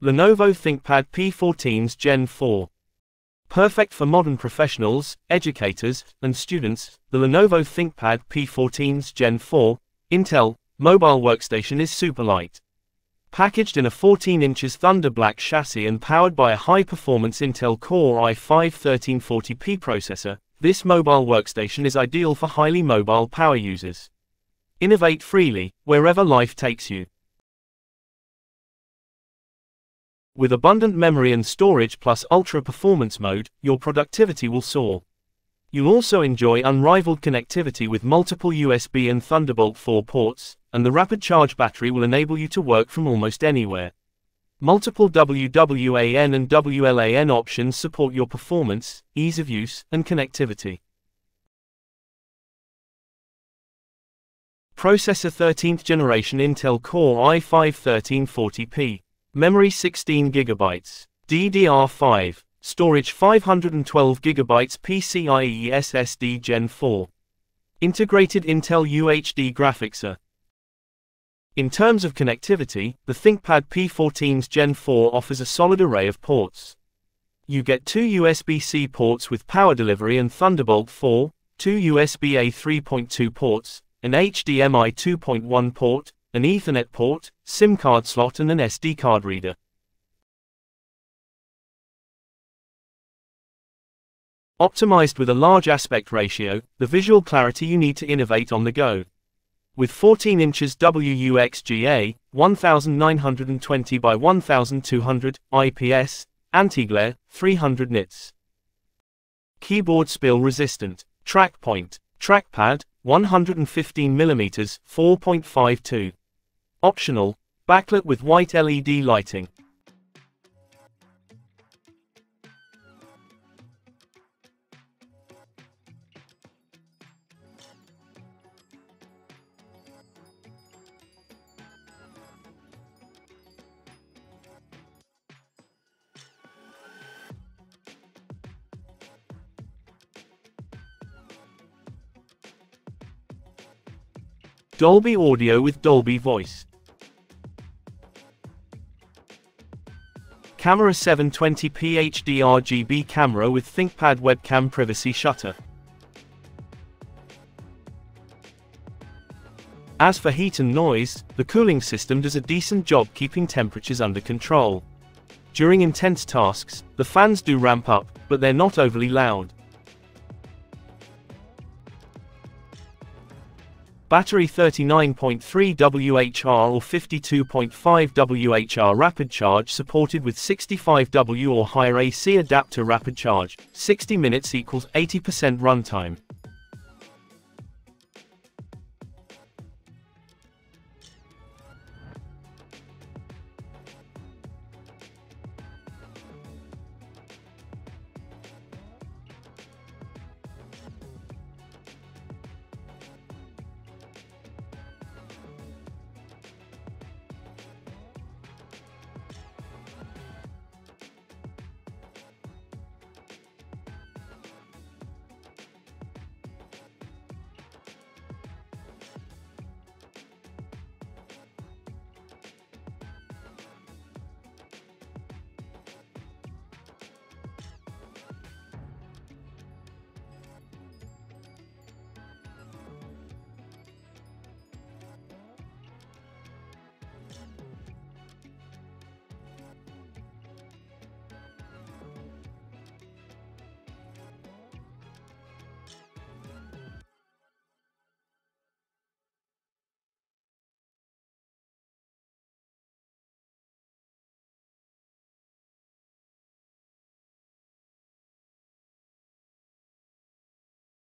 Lenovo ThinkPad P14s Gen 4. Perfect for modern professionals, educators, and students, the Lenovo ThinkPad P14s Gen 4 Intel mobile workstation is super light. Packaged in a 14 inches Thunder Black chassis and powered by a high-performance Intel Core i5-1340P processor, this mobile workstation is ideal for highly mobile power users. Innovate freely, wherever life takes you. With abundant memory and storage plus ultra-performance mode, your productivity will soar. You'll also enjoy unrivaled connectivity with multiple USB and Thunderbolt 4 ports, and the rapid charge battery will enable you to work from almost anywhere. Multiple WWAN and WLAN options support your performance, ease of use, and connectivity. Processor 13th generation Intel Core i5-1340P. Memory 16 GB. DDR5. Storage 512 GB PCIe SSD Gen 4. Integrated Intel UHD graphics. In terms of connectivity, the ThinkPad P14s Gen 4 offers a solid array of ports. You get two USB-C ports with power delivery and Thunderbolt 4, two USB-A 3.2 ports, an HDMI 2.1 port, an Ethernet port, SIM card slot and an SD card reader. Optimized with a large aspect ratio, the visual clarity you need to innovate on the go. With 14 inches WUXGA, 1920 by 1200, IPS, anti-glare, 300 nits. Keyboard spill resistant. Track point. Trackpad, 115mm, 4.52. Optional, backlit with white LED lighting. Dolby Audio with Dolby Voice. Camera 720p HD RGB camera with ThinkPad webcam privacy shutter. As for heat and noise, the cooling system does a decent job keeping temperatures under control. During intense tasks, the fans do ramp up, but they're not overly loud. Battery 39.3 Wh or 52.5 Wh rapid charge supported with 65W or higher AC adapter rapid charge, 60 minutes equals 80% runtime.